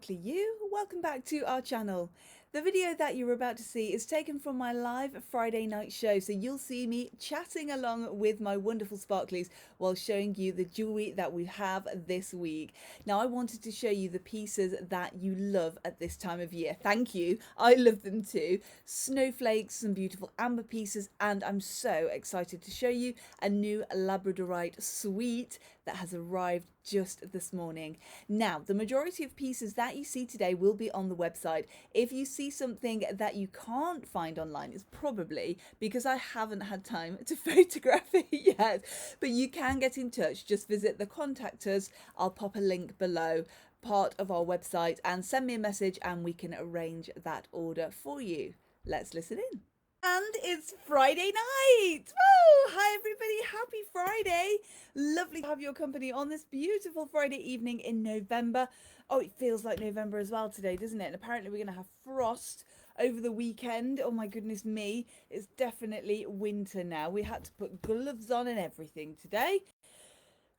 Sparkly you, welcome back to our channel. The video that you're about to see is taken from my live Friday night show, so you'll see me chatting along with my wonderful sparklies while showing you the jewelry that we have this week. Now I wanted to show you the pieces that you love at this time of year. Thank you, I love them too. Snowflakes, some beautiful amber pieces, and I'm so excited to show you a new labradorite suite that has arrived just this morning. Now, the majority of pieces that you see today will be on the website. If you see something that you can't find online, it's probably because I haven't had time to photograph it yet, but you can get in touch. Just visit the contact us. I'll pop a link below, part of our website, and send me a message and we can arrange that order for you. Let's listen in. And it's Friday night. Woo! Hi everybody, happy Friday. Lovely to have your company on this beautiful Friday evening in November. Oh, it feels like November as well today, doesn't it? And apparently we're going to have frost over the weekend. Oh my goodness me, it's definitely winter now. We had to put gloves on and everything today.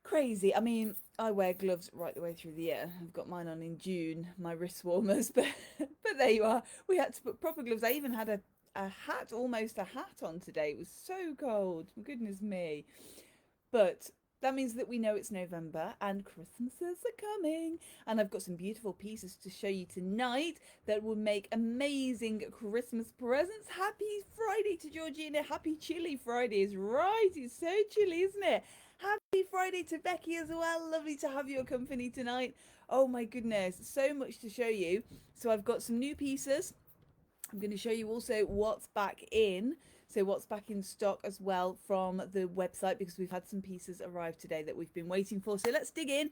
Crazy. I mean, I wear gloves right the way through the year. I've got mine on in June, my wrist warmers, but there you are. We had to put proper gloves. I even had a hat, almost a hat on today. It was so cold. Goodness me. But that means that we know it's November and Christmases are coming. And I've got some beautiful pieces to show you tonight that will make amazing Christmas presents. Happy Friday to Georgina. Happy Chilly Friday is right. It's so chilly, isn't it? Happy Friday to Becky as well. Lovely to have your company tonight. Oh my goodness, so much to show you. So I've got some new pieces. I'm going to show you also what's back in. So what's back in stock as well from the website, because we've had some pieces arrive today that we've been waiting for. So let's dig in.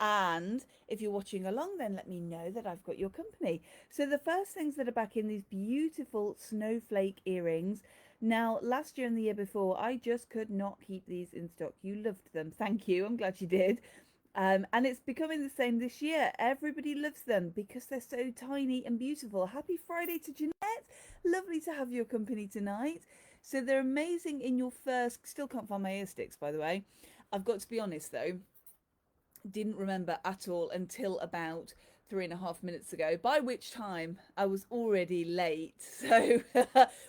And if you're watching along, then let me know that I've got your company. So the first things that are back in, these beautiful snowflake earrings. Now, last year and the year before, I just could not keep these in stock. You loved them. Thank you. I'm glad you did. And it's becoming the same this year. Everybody loves them because they're so tiny and beautiful. Happy Friday to Jeanette. Lovely to have your company tonight. So they're amazing in your first... Still can't find my ear sticks, by the way. I've got to be honest, though. Didn't remember at all until about 3.5 minutes ago, by which time I was already late. So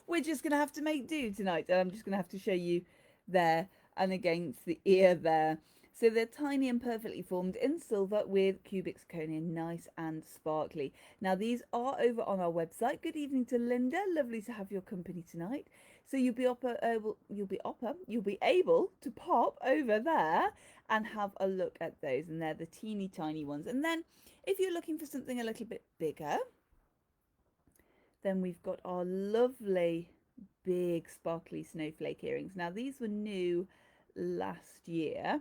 we're just going to have to make do tonight. And I'm just going to have to show you there and against the ear there. So they're tiny and perfectly formed in silver with cubic zirconia, nice and sparkly. Now these are over on our website. Good evening to Linda. Lovely to have your company tonight. So you'll be able to pop over there and have a look at those, and they're the teeny tiny ones. And then if you're looking for something a little bit bigger, then we've got our lovely big sparkly snowflake earrings. Now these were new last year.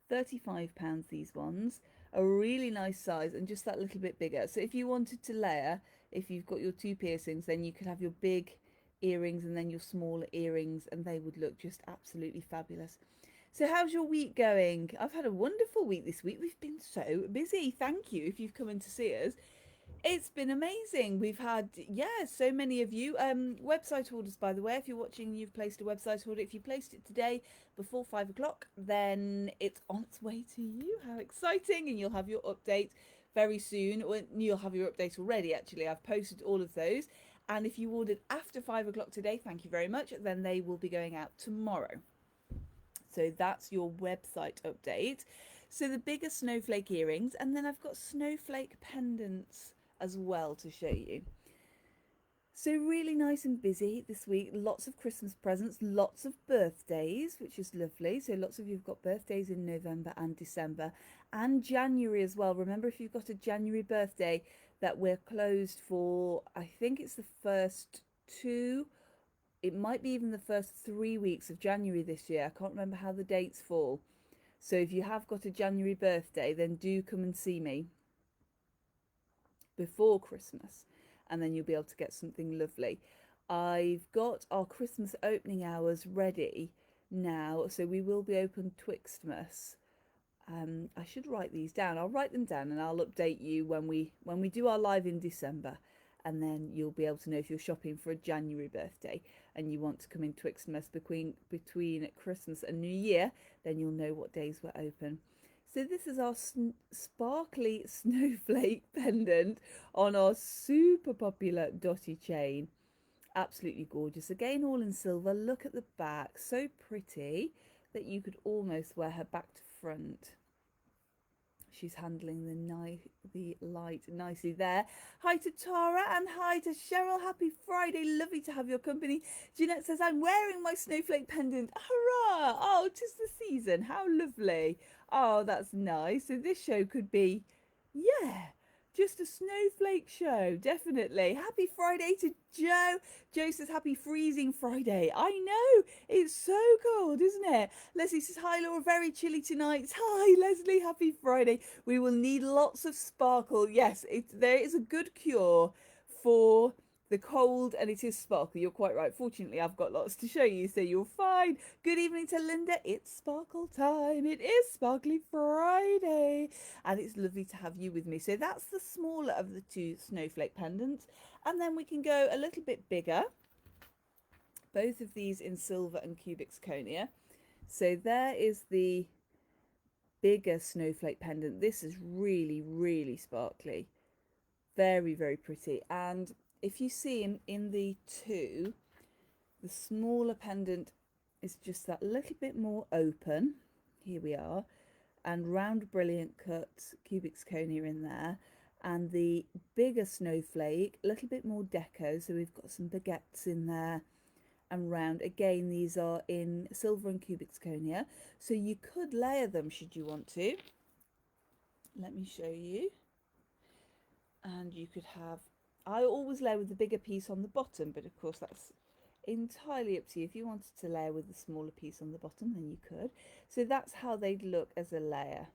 £35 these ones, a really nice size and just that little bit bigger. So if you wanted to layer, if you've got your two piercings, then you could have your big earrings and then your smaller earrings, and they would look just absolutely fabulous. So how's your week going? I've had a wonderful week this week. We've been so busy. Thank you if you've come in to see us. It's been amazing. We've had, yeah, so many of you. Website orders, by the way, if you're watching, you've placed a website order. If you placed it today before 5 o'clock, then it's on its way to you. How exciting. And you'll have your update very soon. Or you'll have your update already, actually. I've posted all of those. And if you ordered after 5 o'clock today, thank you very much. Then they will be going out tomorrow. So that's your website update. So the bigger snowflake earrings, and then I've got snowflake pendants as well to show you. So really nice and busy this week. Lots of Christmas presents, lots of birthdays, which is lovely. So lots of you have got birthdays in November and December and January as well. Remember, if you've got a January birthday, that we're closed for, I think it's the first two, it might be even the first 3 weeks of January this year. I can't remember how the dates fall. So if you have got a January birthday, then do come and see me before Christmas, and then you'll be able to get something lovely. I've got our Christmas opening hours ready now, so we will be open Twixtmas. I should write these down. I'll write them down and I'll update you when we do our live in December, and then you'll be able to know if you're shopping for a January birthday and you want to come in Twixtmas between Christmas and New Year, then you'll know what days we're open. So this is our sparkly snowflake pendant on our super popular dotty chain. Absolutely gorgeous. Again, all in silver. Look at the back. So pretty that you could almost wear her back to front. She's handling the light nicely there. Hi to Tara and hi to Cheryl. Happy Friday. Lovely to have your company. Jeanette says, I'm wearing my snowflake pendant. Hurrah! Oh, 'tis the season. How lovely. Oh, that's nice. So this show could be, yeah, just a snowflake show. Definitely. Happy Friday to Joe. Joe says, happy freezing Friday. I know. It's so cold, isn't it? Leslie says, hi Laura, very chilly tonight. Hi Leslie, happy Friday. We will need lots of sparkle. Yes, there is a good cure for the cold, and it is sparkle. You're quite right. Fortunately, I've got lots to show you, so you're fine. Good evening to Linda. It's sparkle time. It is Sparkly Friday, and it's lovely to have you with me. So that's the smaller of the two snowflake pendants, and then we can go a little bit bigger. Both of these in silver and cubic zirconia. So there is the bigger snowflake pendant. This is really, really sparkly. Very, very pretty. And if you see in the two, the smaller pendant is just that little bit more open. Here we are. And round brilliant cut cubic zirconia in there. And the bigger snowflake, a little bit more deco. So we've got some baguettes in there and round. Again, these are in silver and cubic zirconia, so you could layer them should you want to. Let me show you. And you could have, I always layer with the bigger piece on the bottom, but of course that's entirely up to you. If you wanted to layer with the smaller piece on the bottom, then you could. So that's how they'd look as a layer.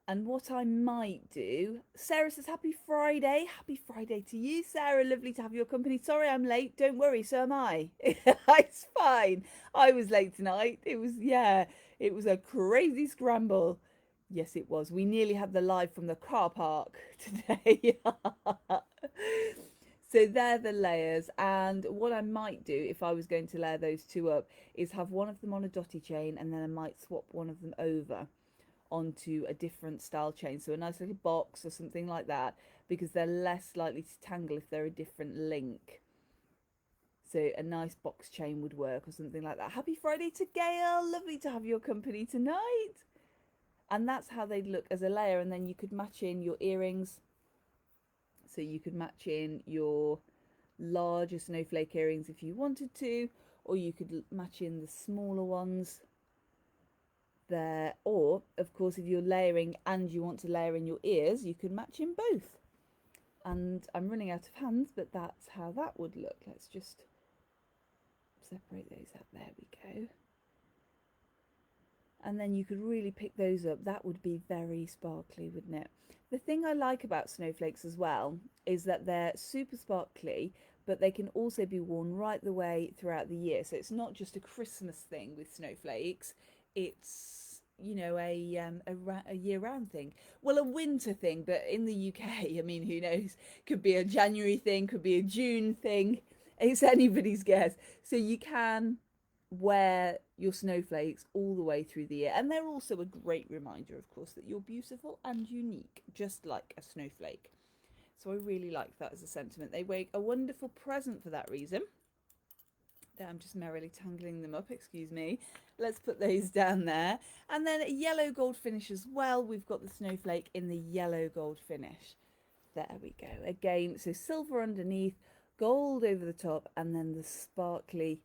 And what I might do, Sarah says, happy Friday. Happy Friday to you, Sarah. Lovely to have your company. Sorry I'm late. Don't worry, so am I. It's fine. I was late tonight. It was a crazy scramble. Yes, it was. We nearly had the live from the car park today. So they're the layers. And what I might do, if I was going to layer those two up, is have one of them on a dotty chain, and then I might swap one of them over onto a different style chain, so a nice little box or something like that, because they're less likely to tangle if they're a different link. So a nice box chain would work or something like that. Happy Friday to Gail. Lovely to have your company tonight. And that's how they'd look as a layer. And then you could match in your earrings. So you could match in your larger snowflake earrings if you wanted to, or you could match in the smaller ones there. Or of course, if you're layering and you want to layer in your ears, you can match in both. And I'm running out of hands, but that's how that would look. Let's just separate those out. There we go. And then you could really pick those up. That would be very sparkly, wouldn't it? The thing I like about snowflakes as well is that they're super sparkly, but they can also be worn right the way throughout the year. So it's not just a Christmas thing with snowflakes. It's, you know, a year-round thing. Well, a winter thing, but in the UK, I mean, who knows? Could be a January thing, could be a June thing. It's anybody's guess. So you can wear your snowflakes all the way through the year. And they're also a great reminder, of course, that you're beautiful and unique, just like a snowflake. So I really like that as a sentiment. They make a wonderful present for that reason. There, I'm just merrily tangling them up, excuse me. Let's put those down there. And then a yellow gold finish as well. We've got the snowflake in the yellow gold finish. There we go. Again, so silver underneath, gold over the top, and then the sparkly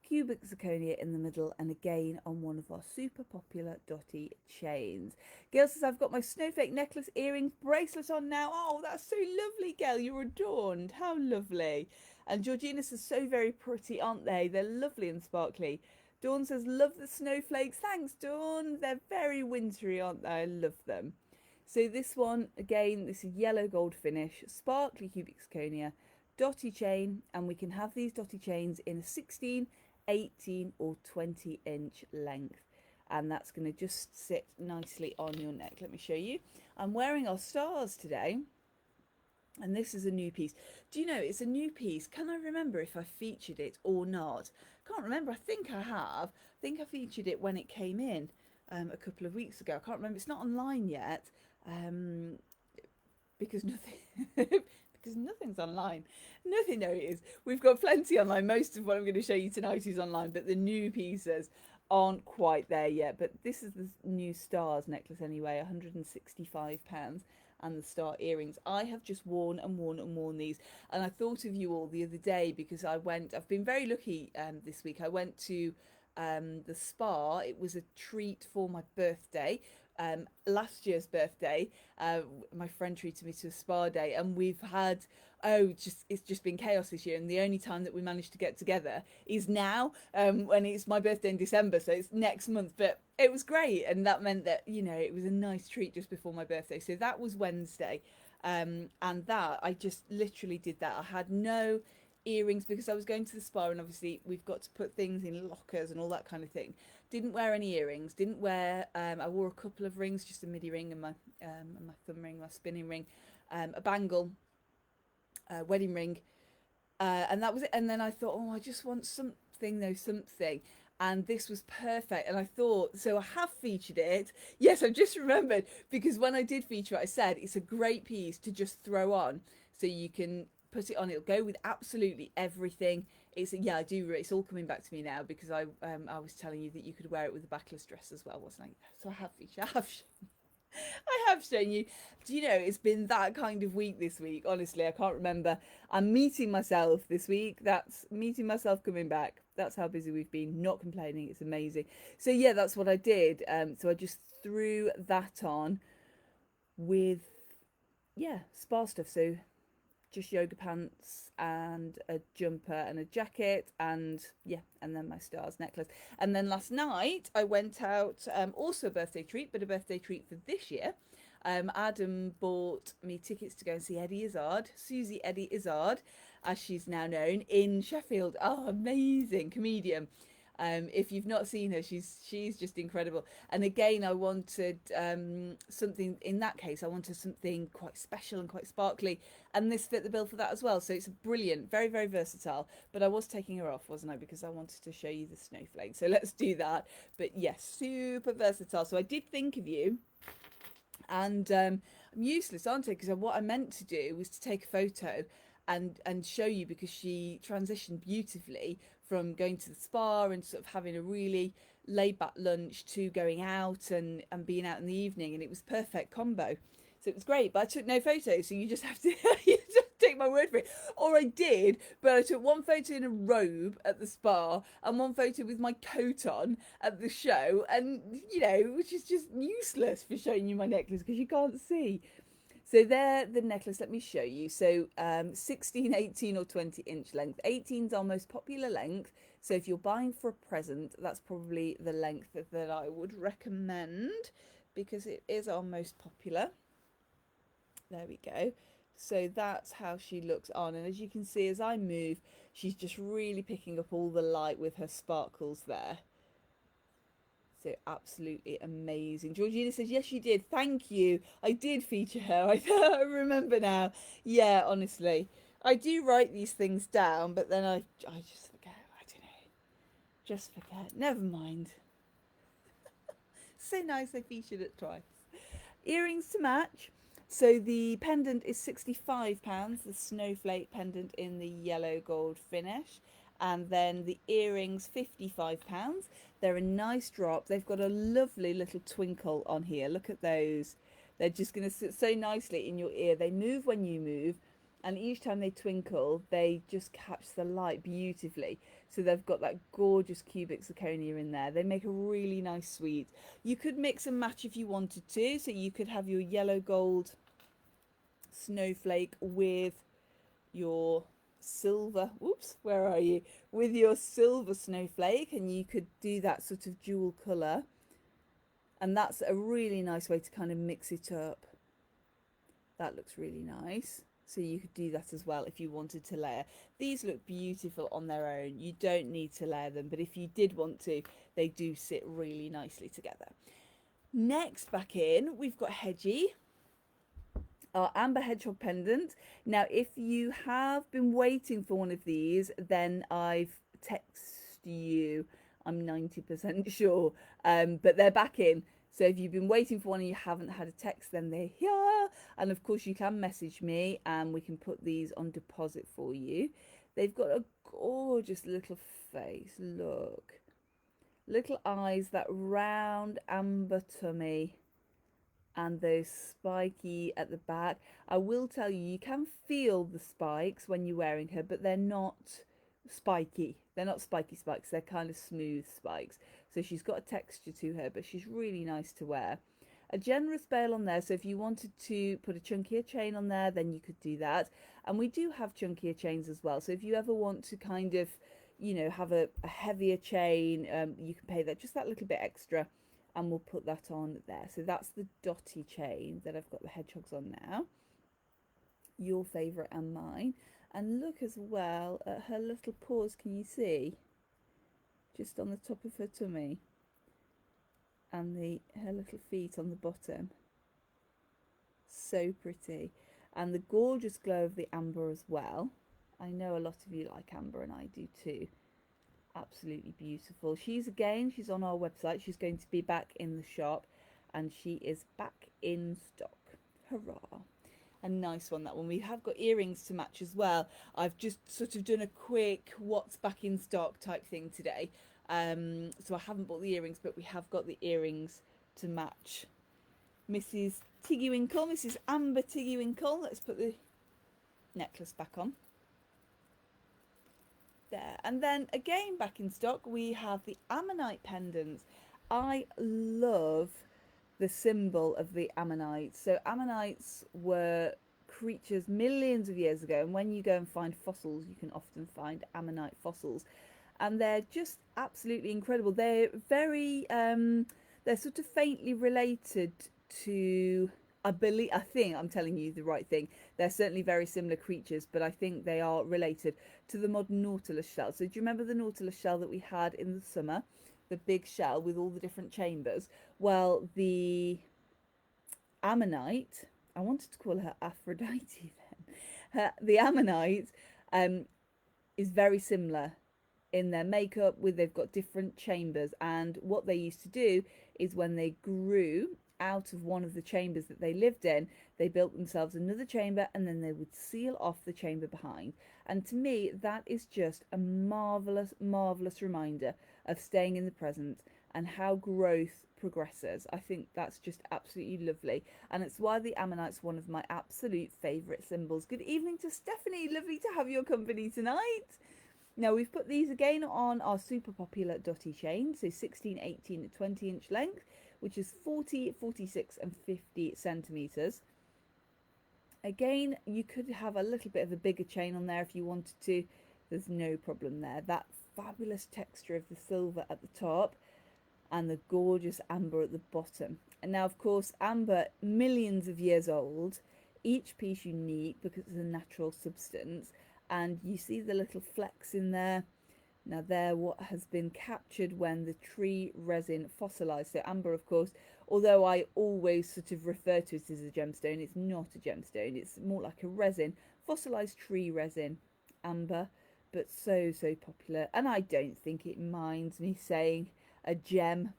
cubic zirconia in the middle, and again on one of our super popular dotty chains. Gail says, I've got my snowflake necklace, earrings, bracelet on now. Oh, that's so lovely, Gail. You're adorned. How lovely. And Georgina says, so very pretty, aren't they? They're lovely and sparkly. Dawn says, love the snowflakes. Thanks, Dawn. They're very wintry, aren't they? I love them. So this one, again, this is yellow gold finish, sparkly cubic zirconia, dotty chain, and we can have these dotty chains in a 16, 18 or 20 inch length, and that's going to just sit nicely on your neck. Let me show you. I'm wearing our stars today, and this is a new piece. Do you know it's a new piece? Can I remember if I featured it or not? Can't remember. I think I have. I think I featured it when it came in, a couple of weeks ago. I can't remember. It's not online yet because nothing because nothing's online. Nothing, no, it is. We've got plenty online. Most of what I'm going to show you tonight is online, but the new pieces aren't quite there yet. But this is the new stars necklace anyway, £165, and the star earrings. I have just worn and worn and worn these, and I thought of you all the other day because I've been very lucky this week. I went to the spa. It was a treat for my birthday. Last year's birthday, my friend treated me to a spa day, and we've had it's just been chaos this year, and the only time that we managed to get together is now, when it's my birthday in December, so it's next month. But it was great, and that meant that, you know, it was a nice treat just before my birthday. So that was Wednesday, and that I just literally did that. I had no earrings because I was going to the spa, and obviously we've got to put things in lockers and all that kind of thing. Didn't wear any earrings, didn't wear I wore a couple of rings, just a midi ring and my thumb ring, my spinning ring, a bangle, wedding ring, and that was it. And then I thought, oh, I just want something though, something. And this was perfect. And I thought, so I have featured it. Yes, I've just remembered, because when I did feature it, I said it's a great piece to just throw on. So you can put it on, it'll go with absolutely everything. It's, yeah, I do, it's all coming back to me now, because I was telling you that you could wear it with a backless dress as well, wasn't I? So I have featured, I have shown you. Do you know, it's been that kind of week this week. Honestly, I can't remember. I'm meeting myself this week. That's meeting myself coming back. That's how busy we've been. Not complaining. It's amazing. So yeah, that's what I did. So I just threw that on with, yeah, spa stuff. So just yoga pants and a jumper and a jacket, and yeah, and then my stars necklace. And then last night I went out, also a birthday treat, but a birthday treat for this year. Adam bought me tickets to go and see Eddie Izzard, Susie Eddie Izzard, as she's now known, in Sheffield. Oh, amazing comedian. If you've not seen her, she's just incredible. And again, I wanted something, in that case, I wanted something quite special and quite sparkly, and this fit the bill for that as well. So it's brilliant, very, very versatile. But I was taking her off, wasn't I? Because I wanted to show you the snowflake. So let's do that. But yes, super versatile. So I did think of you. And I'm useless, aren't I? Because what I meant to do was to take a photo and show you, because she transitioned beautifully from going to the spa and sort of having a really laid back lunch to going out and being out in the evening, and it was perfect combo. So it was great, but I took no photos, so you just have to you just take my word for it. Or I did, but I took one photo in a robe at the spa and one photo with my coat on at the show, and you know, which is just useless for showing you my necklace because you can't see. So there, the necklace, let me show you. So 16, 18 or 20-inch length. 18 is our most popular length. So if you're buying for a present, that's probably the length that I would recommend, because it is our most popular. There we go. So that's how she looks on. And as you can see, as I move, she's just really picking up all the light with her sparkles there. So absolutely amazing. Georgina says, yes, you did. Thank you. I did feature her. I remember now. Yeah, honestly. I do write these things down, but then I just forget. I don't know. Just forget. Never mind. So nice I featured it twice. Earrings to match. So the pendant is £65, the snowflake pendant in the yellow gold finish. And then the earrings, £55. They're a nice drop. They've got a lovely little twinkle on here. Look at those. They're just going to sit so nicely in your ear. They move when you move, and each time they twinkle, they just catch the light beautifully. So they've got that gorgeous cubic zirconia in there. They make a really nice suite. You could mix and match if you wanted to. So you could have your yellow gold snowflake with your silver, whoops, where are you, with your silver snowflake, and you could do that sort of dual colour, and that's a really nice way to kind of mix it up. That looks really nice. So you could do that as well if you wanted to layer. These look beautiful on their own. You don't need to layer them, but if you did want to, they do sit really nicely together. Next, back in, we've got Hedgie, our amber hedgehog pendant. Now, if you have been waiting for one of these, then I've texted you. I'm 90% sure. But they're back in. So if you've been waiting for one and you haven't had a text, then they're here. And of course, you can message me and we can put these on deposit for you. They've got a gorgeous little face. Look. Little eyes, that round amber tummy, and those spiky at the back. I will tell you, you can feel the spikes when you're wearing her, but they're not spiky. They're not spiky spikes. They're kind of smooth spikes. So she's got a texture to her, but she's really nice to wear. A generous bail on there, so if you wanted to put a chunkier chain on there, then you could do that. And we do have chunkier chains as well. So if you ever want to kind of, you know, have a heavier chain, you can pay that just that little bit extra, and we'll put that on there. So that's the dotty chain that I've got the hedgehogs on now, your favourite and mine. And look as well at her little paws, can you see? Just on the top of her tummy, and her little feet on the bottom. So pretty. And the gorgeous glow of the amber as well. I know a lot of you like amber, and I do too. Absolutely beautiful. She's on our website. She's going to be back in the shop, and she is back in stock. Hurrah. A nice one, that one. We have got earrings to match as well. I've just sort of done a quick what's back in stock type thing today. So I haven't bought the earrings, but we have got the earrings to match Mrs. Tiggy Winkle, Mrs. Amber Tiggy Winkle. Let's put the necklace back on. There. And then again back in stock, we have the ammonite pendants. I love the symbol of the ammonites. So ammonites were creatures millions of years ago, and when you go and find fossils, you can often find ammonite fossils, and they're just absolutely incredible. They're very they're sort of faintly related to, I think I'm telling you the right thing. They're certainly very similar creatures, but I think they are related to the modern nautilus shell. So do you remember the nautilus shell that we had in the summer? The big shell with all the different chambers. Well, the ammonite, I wanted to call her Aphrodite then. The ammonite is very similar in their makeup. They've got different chambers, and what they used to do is when they grew out of one of the chambers that they lived in, they built themselves another chamber, and then they would seal off the chamber behind. And to me, that is just a marvelous reminder of staying in the present and how growth progresses. I think that's just absolutely lovely, and it's why the ammonite's one of my absolute favourite symbols. Good evening to Stephanie, lovely to have your company tonight. Now we've put these again on our super popular dotty chain, so 16, 18 and 20 inch length, which is 40, 46 and 50 centimetres. Again, you could have a little bit of a bigger chain on there if you wanted to. There's no problem there. That fabulous texture of the silver at the top and the gorgeous amber at the bottom. And now, of course, amber, millions of years old, each piece unique because it's a natural substance. And you see the little flecks in there. Now they're what has been captured when the tree resin fossilized. So amber, of course, although I always sort of refer to it as a gemstone, it's not a gemstone. It's more like a resin, fossilized tree resin, amber, but so popular. And I don't think it minds me saying a gem.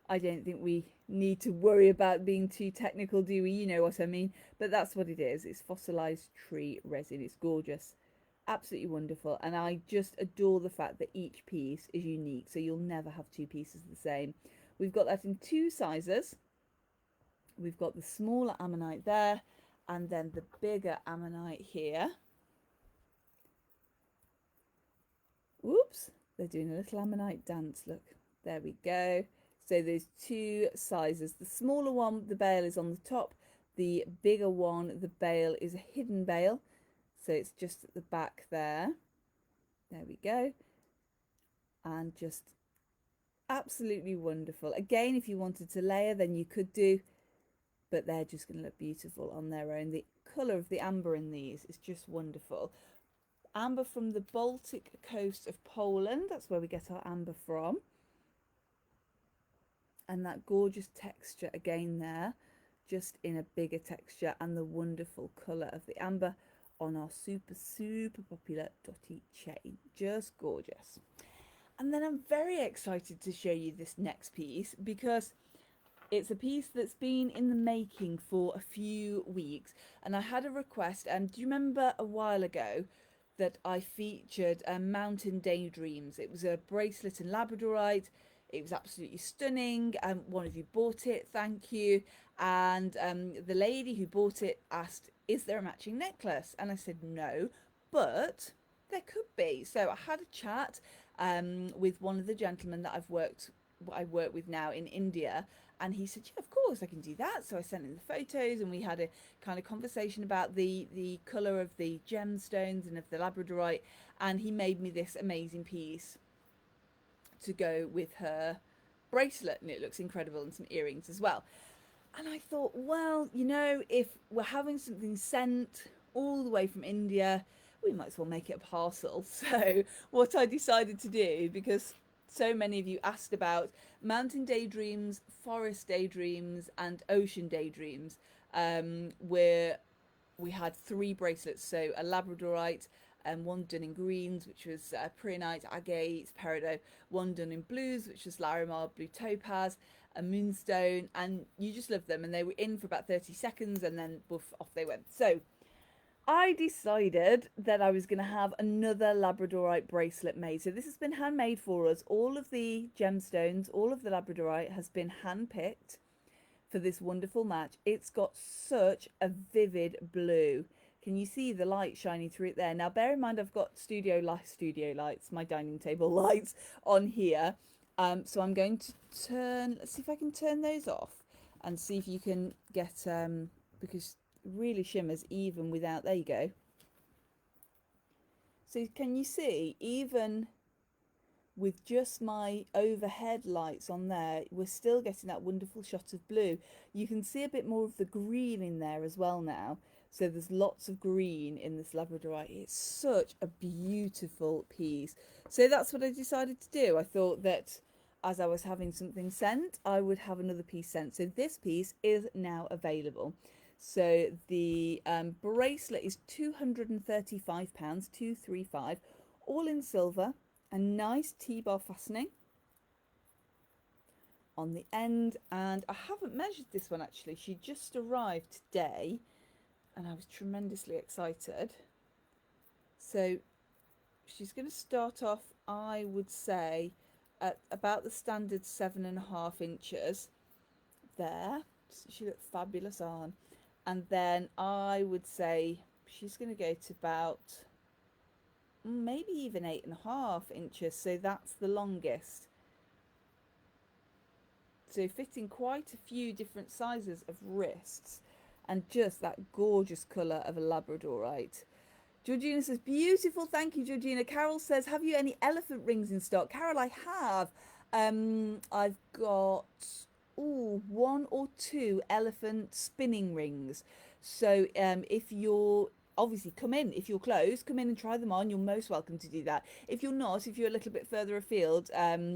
I don't think we need to worry about being too technical, do we? You know what I mean. But that's what it is. It's fossilized tree resin. It's gorgeous. Absolutely wonderful. And I just adore the fact that each piece is unique. So you'll never have two pieces the same. We've got that in two sizes. We've got the smaller ammonite there, and then the bigger ammonite here. Whoops. They're doing a little ammonite dance. Look. There we go. So there's two sizes. The smaller one, the bail is on the top. The bigger one, the bail is a hidden bail. So it's just at the back there. There we go. And just absolutely wonderful. Again, if you wanted to layer, then you could do, but they're just going to look beautiful on their own. The colour of the amber in these is just wonderful. Amber from the Baltic coast of Poland. That's where we get our amber from. And that gorgeous texture again there, just in a bigger texture, and the wonderful colour of the amber on our super popular dotty chain. Just gorgeous. And then I'm very excited to show you this next piece because it's a piece that's been in the making for a few weeks. And I had a request. Do you remember a while ago that I featured Mountain Daydreams? It was a bracelet in Labradorite. It was absolutely stunning. One of you bought it, thank you. And the lady who bought it asked, is there a matching necklace? And I said no, but there could be. So I had a chat with one of the gentlemen that I work with now in India, and he said, yeah, of course I can do that. So I sent him the photos, and we had a kind of conversation about the colour of the gemstones and of the labradorite, and he made me this amazing piece to go with her bracelet, and it looks incredible, and some earrings as well. And I thought, well, you know, if we're having something sent all the way from India, we might as well make it a parcel. So what I decided to do, because so many of you asked about mountain daydreams, forest daydreams, and ocean daydreams, where we had 3 bracelets. So a labradorite, one done in greens, which was preonite, agate, peridot, one done in blues, which was larimar, blue topaz, a moonstone, and you just love them. And they were in for about 30 seconds, and then woof, off they went. So I decided that I was going to have another labradorite bracelet made. So this has been handmade for us. All of the gemstones, all of the labradorite has been handpicked for this wonderful match. It's got such a vivid blue. Can you see the light shining through it there? Now bear in mind I've got studio lights, my dining table lights on here. So I'm going to turn, let's see if I can turn those off and see if you can get, because it really shimmers even without, there you go. So can you see, even with just my overhead lights on there, we're still getting that wonderful shot of blue. You can see a bit more of the green in there as well now. So there's lots of green in this labradorite. It's such a beautiful piece. So that's what I decided to do. I thought that as I was having something sent, I would have another piece sent. So this piece is now available. So the bracelet is £235, 235, all in silver. A nice T-bar fastening on the end, and I haven't measured this one actually. She just arrived today and I was tremendously excited. So she's going to start off, I would say, at about the standard 7.5 inches there. She looked fabulous on. And then I would say she's going to go to about maybe even 8.5 inches, so that's the longest. So fitting quite a few different sizes of wrists, and just that gorgeous colour of a labradorite. Georgina says, beautiful, thank you, Georgina. Carol says, have you any elephant rings in stock? Carol, I have. I've got 1 or 2 elephant spinning rings. So if you're, obviously come in, if you're close, come in and try them on. You're most welcome to do that. If you're not, if you're a little bit further afield,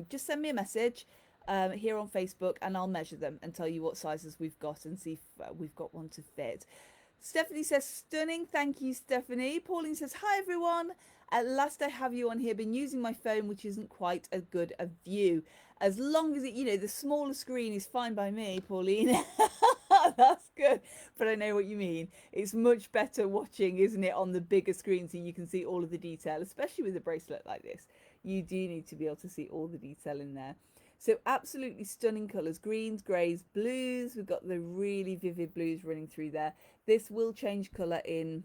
just send me a message here on Facebook, and I'll measure them and tell you what sizes we've got and see if we've got one to fit. Stephanie says, stunning. Thank you, Stephanie. Pauline says, hi, everyone. At last I have you on here. Been using my phone, which isn't quite as good a view. As long as it, you know, the smaller screen is fine by me, Pauline. That's good. But I know what you mean. It's much better watching, isn't it, on the bigger screen so you can see all of the detail, especially with a bracelet like this. You do need to be able to see all the detail in there. So absolutely stunning colours, greens, greys, blues. We've got the really vivid blues running through there. This will change colour in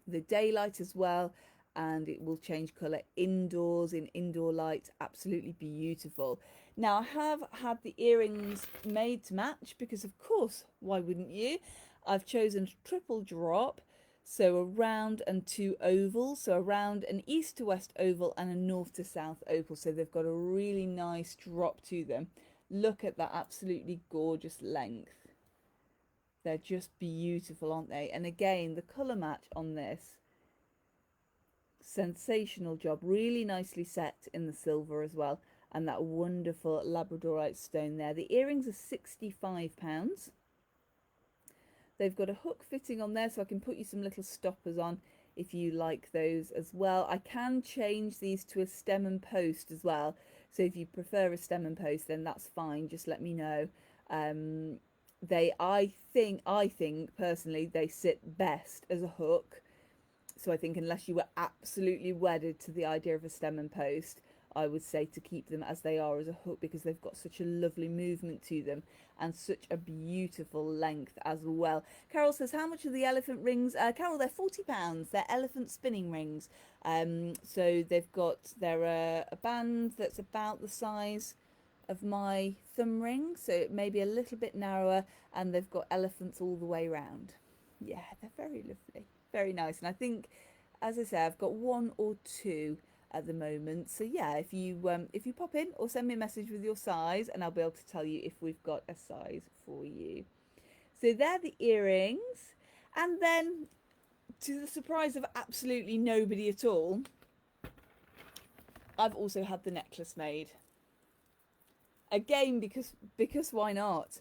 the daylight as well, and it will change colour indoors, in indoor light. Absolutely beautiful. Now I have had the earrings made to match because, of course, why wouldn't you? I've chosen triple drop. So a round and 2 ovals, so a round, an east to west oval and a north to south oval. So they've got a really nice drop to them. Look at that absolutely gorgeous length. They're just beautiful, aren't they? And again, the colour match on this, sensational job. Really nicely set in the silver as well. And that wonderful labradorite stone there. The earrings are £65. They've got a hook fitting on there, so I can put you some little stoppers on if you like those as well. I can change these to a stem and post as well. So if you prefer a stem and post, then that's fine. Just let me know. I think personally they sit best as a hook. So I think unless you were absolutely wedded to the idea of a stem and post, I would say to keep them as they are as a hook, because they've got such a lovely movement to them and such a beautiful length as well. Carol says, how much are the elephant rings? Carol, they're £40. They're elephant spinning rings. So they're a band that's about the size of my thumb ring, so maybe a little bit narrower, and they've got elephants all the way round. Yeah, they're very lovely, very nice. And I think, as I say, I've got one or two at the moment. So yeah, if you pop in or send me a message with your size, and I'll be able to tell you if we've got a size for you. So they're the earrings, and then to the surprise of absolutely nobody at all, I've also had the necklace made. Again, because why not?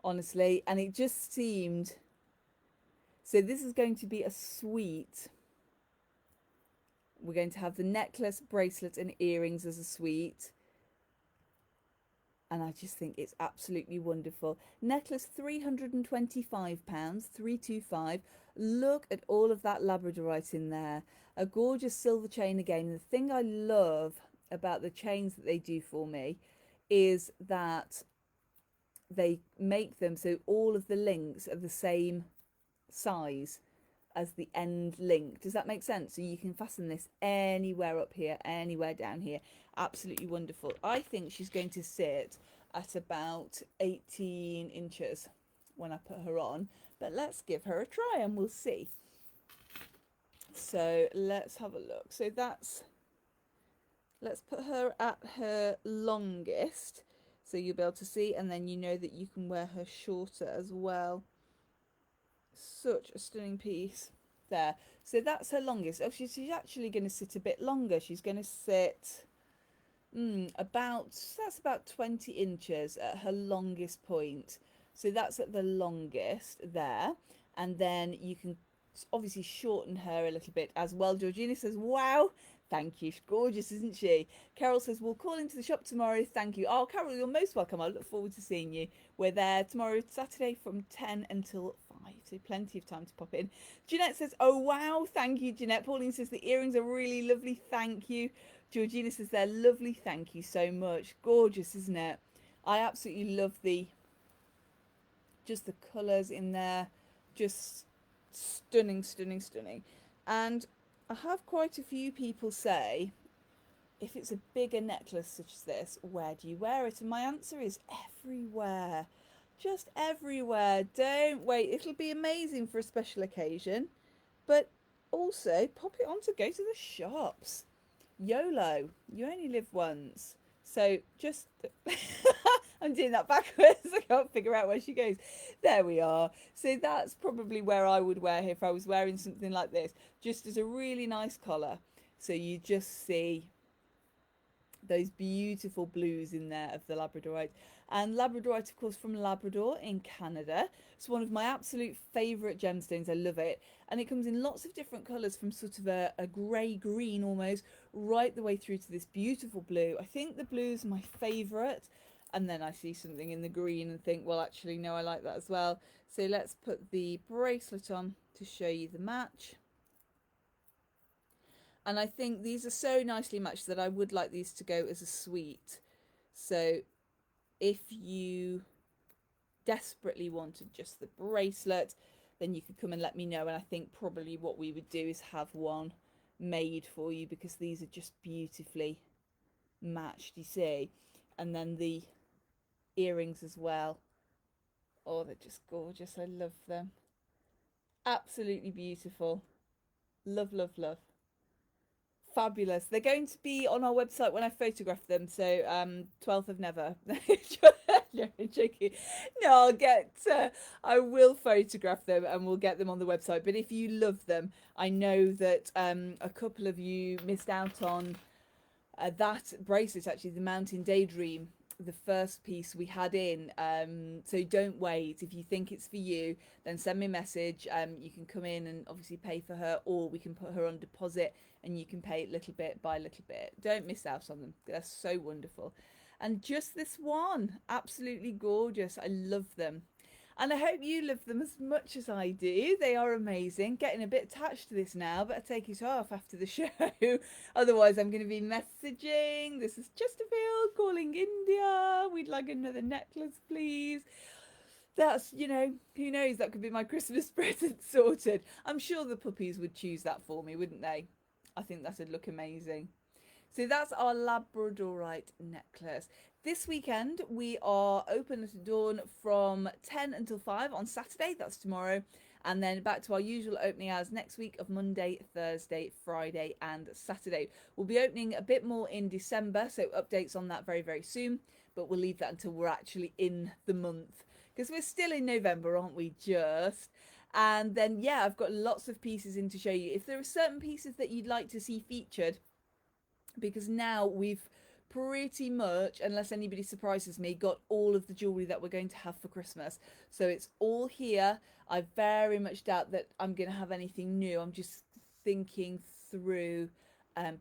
Honestly, and it just seemed. So this is going to be a suite. We're going to have the necklace, bracelet, and earrings as a suite. And I just think it's absolutely wonderful. Necklace, £325, 325. Look at all of that labradorite in there. A gorgeous silver chain again. And the thing I love about the chains that they do for me is that they make them so all of the links are the same size as the end link. Does that make sense? So you can fasten this anywhere up here, anywhere down here. Absolutely wonderful. I think she's going to sit at about 18 inches when I put her on, but let's give her a try and we'll see. So let's have a look. So let's put her at her longest, so you'll be able to see, and then you know that you can wear her shorter as well. Such a stunning piece there. So that's her longest. Oh, she's actually going to sit a bit longer. She's going to sit that's about 20 inches at her longest point. So that's at the longest there, and then you can obviously shorten her a little bit as well. Georgina says, wow, thank you. She's gorgeous, isn't she? Carol says, we'll call into the shop tomorrow. Thank you. Oh, Carol, you're most welcome. I look forward to seeing you. We're there tomorrow, Saturday, from 10 until 5. So plenty of time to pop in. Jeanette says, oh, wow. Thank you, Jeanette. Pauline says, the earrings are really lovely. Thank you. Georgina says, they're lovely. Thank you so much. Gorgeous, isn't it? I absolutely love just the colours in there. Just stunning, stunning, stunning. And I have quite a few people say, if it's a bigger necklace such as this, where do you wear it? And my answer is everywhere. Just everywhere. Don't wait. It'll be amazing for a special occasion, but also pop it on to go to the shops. YOLO. You only live once. So just I'm doing that backwards. I can't figure out where she goes. There we are. So that's probably where I would wear her if I was wearing something like this, just as a really nice collar. So you just see those beautiful blues in there of the labradorite. And labradorite, of course, from Labrador in Canada. It's one of my absolute favourite gemstones. I love it. And it comes in lots of different colours, from sort of a grey green almost right the way through to this beautiful blue. I think the blue is my favourite. And then I see something in the green and think, well, actually, no, I like that as well. So let's put the bracelet on to show you the match. And I think these are so nicely matched that I would like these to go as a suite. So if you desperately wanted just the bracelet, then you could come and let me know. And I think probably what we would do is have one made for you, because these are just beautifully matched, you see. And then the earrings as well. Oh, they're just gorgeous. I love them. Absolutely beautiful. Love, love, love. Fabulous. They're going to be on our website when I photograph them. So 12th of Never. No, I'm joking. No, I will photograph them and we'll get them on the website. But if you love them, I know that a couple of you missed out on that bracelet, actually, the Mountain Daydream the first piece we had in. So don't wait. If you think it's for you, then send me a message. You can come in and obviously pay for her, or we can put her on deposit and you can pay it little bit by little bit. Don't miss out on them. They're so wonderful. And just this one, absolutely gorgeous. I love them. And I hope you love them as much as I do. They are amazing. Getting a bit attached to this now. Better take it off after the show. Otherwise, I'm going to be messaging. This is Chesterfield calling India. We'd like another necklace, please. That's, you know, who knows? That could be my Christmas present sorted. I'm sure the puppies would choose that for me, wouldn't they? I think that would look amazing. So that's our Labradorite necklace. This weekend we are open at dawn from 10 until 5 on Saturday, that's tomorrow, and then back to our usual opening hours next week of Monday, Thursday, Friday and Saturday. We'll be opening a bit more in December, so updates on that very, very soon, but we'll leave that until we're actually in the month, because we're still in November, aren't we, just? And then, yeah, I've got lots of pieces in to show you. If there are certain pieces that you'd like to see featured, because now we've pretty much, unless anybody surprises me, got all of the jewellery that we're going to have for Christmas. So it's all here. I very much doubt that I'm going to have anything new. I'm just thinking through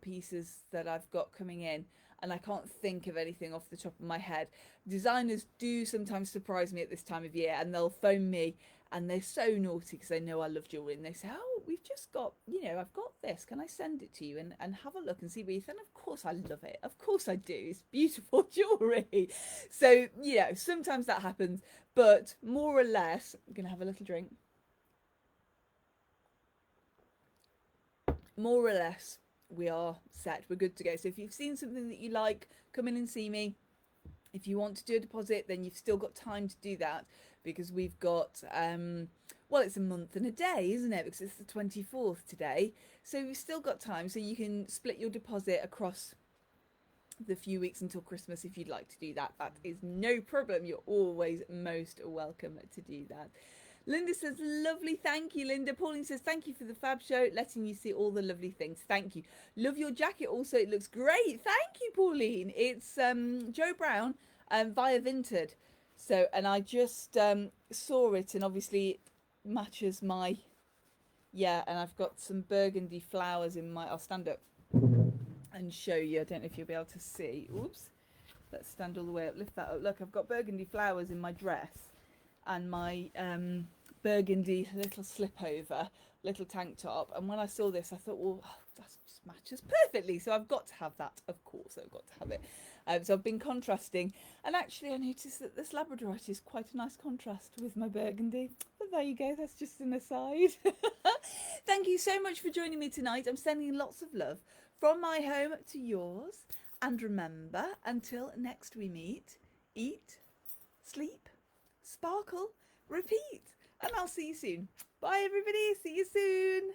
pieces that I've got coming in, and I can't think of anything off the top of my head. Designers do sometimes surprise me at this time of year, and they'll phone me, and they're so naughty because they know I love jewellery, and they say, oh, we've just got, you know, I've got this, can I send it to you and have a look and see what you think? Of course I love it, of course I do, it's beautiful jewellery. So, you know, sometimes that happens, but more or less, I'm going to have a little drink. More or less, we are set, we're good to go. So if you've seen something that you like, come in and see me. If you want to do a deposit, then you've still got time to do that, because we've got, well, it's a month and a day, isn't it? Because it's the 24th today. So we've still got time. So you can split your deposit across the few weeks until Christmas if you'd like to do that. That is no problem. You're always most welcome to do that. Linda says, lovely, thank you, Linda. Pauline says, thank you for the fab show, letting you see all the lovely things. Thank you. Love your jacket also, it looks great. Thank you, Pauline. It's Joe Brown via Vinted. So, and I just saw it, and obviously it matches my, yeah, and I've got some burgundy flowers in my, I'll stand up and show you. I don't know if you'll be able to see. Oops. Let's stand all the way up, lift that up. Look, I've got burgundy flowers in my dress, and my burgundy little slip over, little tank top. And when I saw this, I thought, well, that just matches perfectly. So I've got to have that. Of course, I've got to have it. So I've been contrasting. And actually, I noticed that this Labradorite is quite a nice contrast with my burgundy. But there you go. That's just an aside. Thank you so much for joining me tonight. I'm sending lots of love from my home to yours. And remember, until next we meet, eat, sleep, sparkle, repeat, and I'll see you soon. Bye everybody, see you soon.